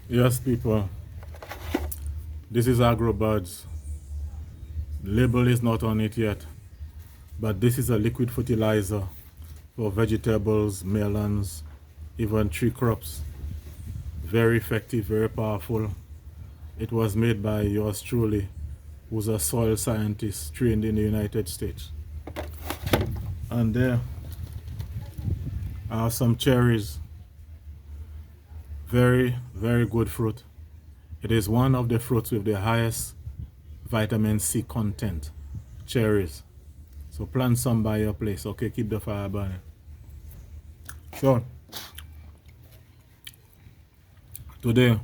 Yes, people, this is AgroBuds. Label is not on it yet, but this is a liquid fertilizer for vegetables, melons, even tree crops. Very effective, very powerful. It was made by yours truly, who's a soil scientist trained in the United States. And there are some cherries. Very, very good fruit. It is one of the fruits with the highest vitamin C content, cherries. So plant some by your place. Okay, keep the fire burning. So today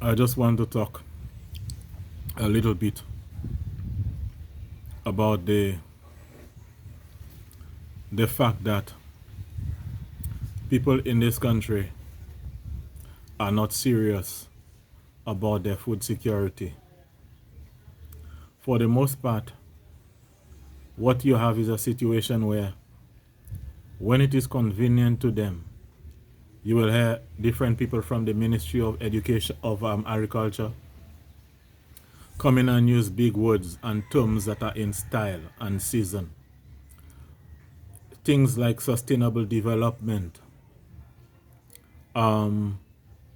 I just want to talk a little bit about the fact that people in this country are not serious about their food security. For the most part, what you have is a situation where when it is convenient to them, you will hear different people from the Ministry of Education of Agriculture come in and use big words and terms that are in style and season. Things like sustainable development.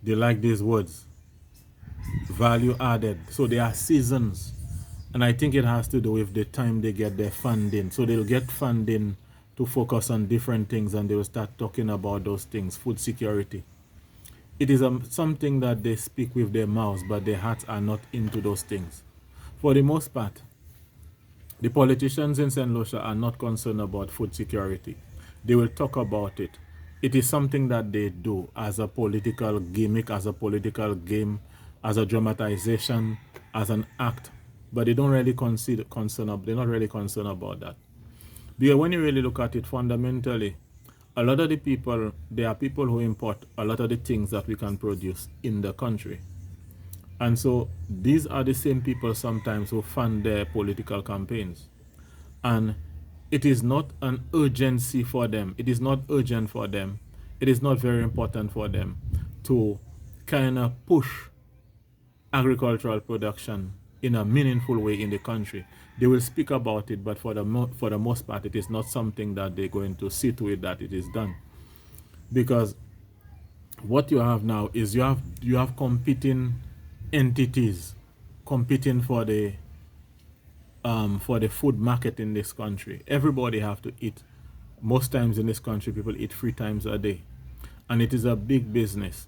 They like these words. Value added. So they are seasons. And I think it has to do with the time they get their funding. So they'll get funding to focus on different things and they will start talking about those things. Food security. It is something that they speak with their mouths, but their hearts are not into those things. For the most part, the politicians in St. Lucia are not concerned about food security. They will talk about it. It is something that they do as a political gimmick, as a political game, as a dramatization, as an act. But they don't really they're not really concerned about that. Because when you really look at it fundamentally, a lot of the people, there are people who import a lot of the things that we can produce in the country. And so these are the same people sometimes who fund their political campaigns. And it is not an urgency for them. It is not urgent for them. It is not very important for them to kind of push agricultural production in a meaningful way in the country. They will speak about it, but for the most part, it is not something that they're going to sit with that it is done. Because what you have now is you have competing entities competing for the food market in this country. Everybody have to eat. Most times in this country, people eat 3 times a day, and it is a big business.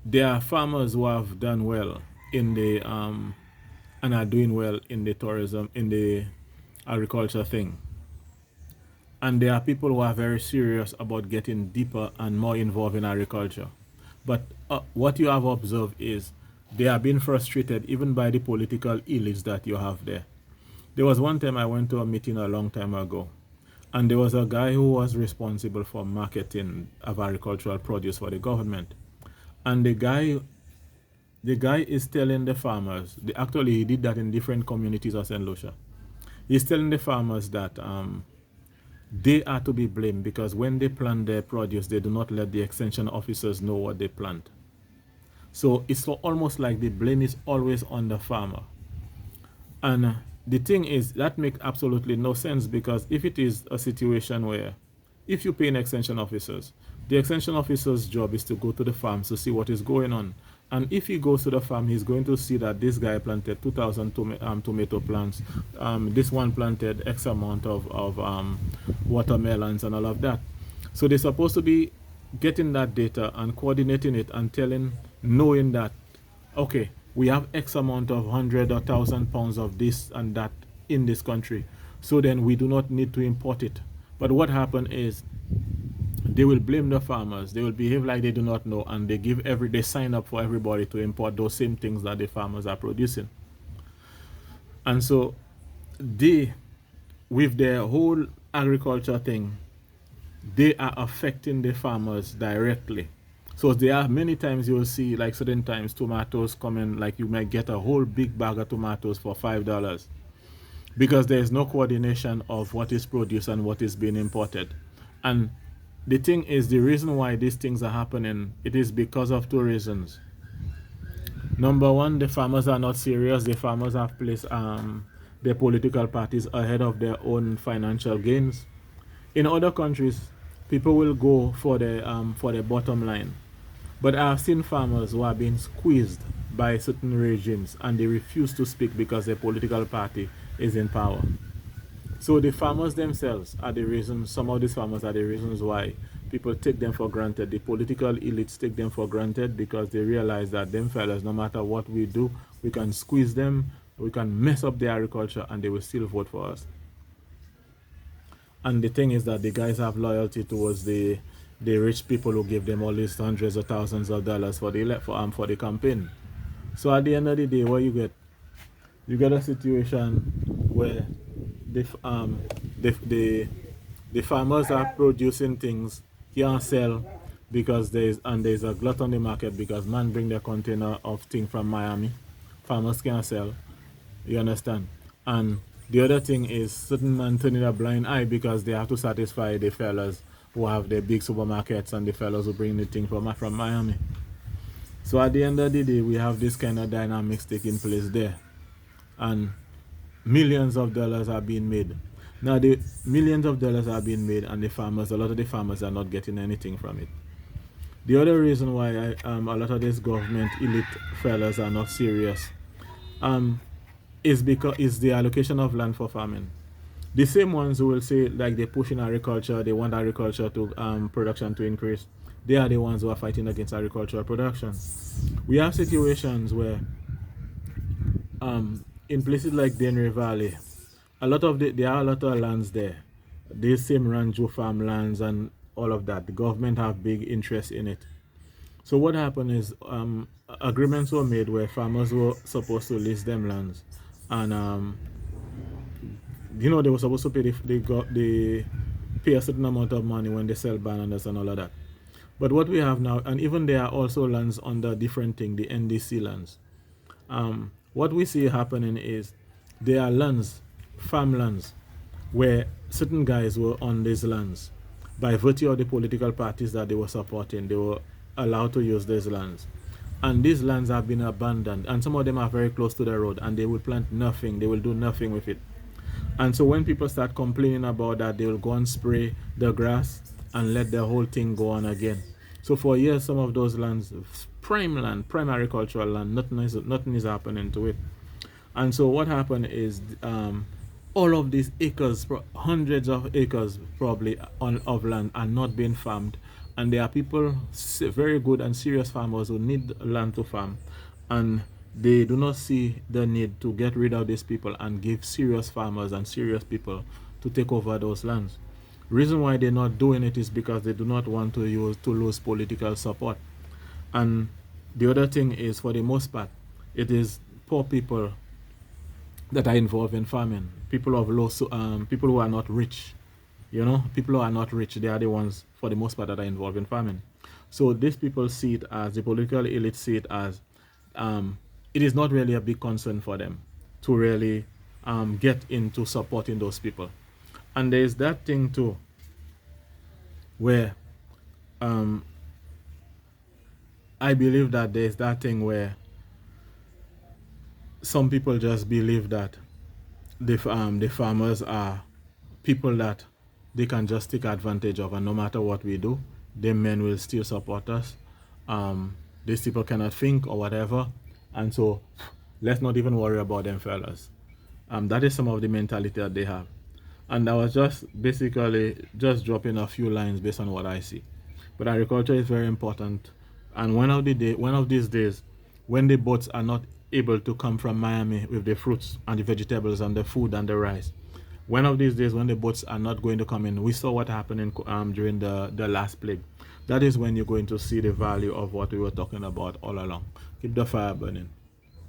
There are farmers who have done well in the and are doing well in the tourism, in the agriculture thing. And there are people who are very serious about getting deeper and more involved in agriculture. But what you have observed is they are being frustrated even by the political elites that you have there. There was one time I went to a meeting a long time ago, and there was a guy who was responsible for marketing of agricultural produce for the government. And the guy is telling the farmers, actually he did that in different communities of St. Lucia. He's telling the farmers that they are to be blamed because when they plant their produce, they do not let the extension officers know what they plant. So it's almost like the blame is always on the farmer. And the thing is, that makes absolutely no sense, because if it is a situation where if you pay an extension officers, the extension officer's job is to go to the farms to see what is going on. And if he goes to the farm, he's going to see that this guy planted 2,000 tomato plants. This one planted X amount of watermelons and all of that. So they're supposed to be getting that data and coordinating it and knowing that, okay, we have X amount of 100 or 1,000 pounds of this and that in this country. So then we do not need to import it. But what happened is they will blame the farmers. They will behave like they do not know, and they sign up for everybody to import those same things that the farmers are producing. And so they, with their whole agriculture thing, they are affecting the farmers directly. So there are many times you will see, like certain times, tomatoes coming, like you might get a whole big bag of tomatoes for $5 because there is no coordination of what is produced and what is being imported. And the thing is, the reason why these things are happening, it is because of two reasons. Number one, the farmers are not serious. The farmers have placed their political parties ahead of their own financial gains. In other countries, people will go for the bottom line. But I've seen farmers who are being squeezed by certain regimes and they refuse to speak because their political party is in power. So the farmers themselves are the reasons, some of these farmers are the reasons why people take them for granted. The political elites take them for granted because they realize that them fellas, no matter what we do, we can squeeze them, we can mess up their agriculture and they will still vote for us. And the thing is that the guys have loyalty towards the rich people who give them all these hundreds of thousands of dollars for the campaign. So at the end of the day, what you get? You get a situation where the farmers are producing things can't sell because there's a glut on the market because man bring their container of thing from Miami. Farmers can't sell. You understand? And the other thing is certain man turning a blind eye because they have to satisfy the fellas who have the big supermarkets and the fellas who bring the thing from Miami. So at the end of the day, we have this kind of dynamics taking place there. And millions of dollars are being made. Now the millions of dollars are being made and a lot of the farmers are not getting anything from it. The other reason why a lot of these government elite fellas are not serious is the allocation of land for farming. The same ones who will say like they push in agriculture, they want agriculture to production to increase. They are the ones who are fighting against agricultural production. We have situations where in places like Denver Valley, there are a lot of lands there. These same Ranjo farm lands and all of that. The government have big interest in it. So what happened is agreements were made where farmers were supposed to lease them lands, and they were supposed to pay a certain amount of money when they sell bananas and all of that. But what we have now, and even there are also lands under different thing, the NDC lands. What we see happening is there are lands, farmlands, where certain guys were on these lands. By virtue of the political parties that they were supporting, they were allowed to use these lands. And these lands have been abandoned, and some of them are very close to the road, and they will plant nothing, they will do nothing with it. And so when people start complaining about that, they will go and spray the grass and let the whole thing go on again. So for years, some of those lands, prime agricultural land, nothing is happening to it. And so what happened is all of these acres, hundreds of acres probably of land are not being farmed. And there are people, very good and serious farmers who need land to farm. And they do not see the need to get rid of these people and give serious farmers and serious people to take over those lands. Reason why they're not doing it is because they do not want to lose political support. And the other thing is, for the most part, it is poor people that are involved in farming. People who are not rich. People who are not rich, they are the ones, for the most part, that are involved in farming. So these people see it as, the political elite see it as, it is not really a big concern for them to really get into supporting those people. And there's that thing too, where I believe that there's that thing where some people just believe that the farmers are people that they can just take advantage of, and no matter what we do, the men will still support us. These people cannot think or whatever, and so let's not even worry about them fellas. That is some of the mentality that they have. And I was just basically just dropping a few lines based on what I see. But agriculture is very important. And one of these days, when the boats are not able to come from Miami with the fruits and the vegetables and the food and the rice, one of these days when the boats are not going to come in, we saw what happened during the last plague. That is when you're going to see the value of what we were talking about all along. Keep the fire burning.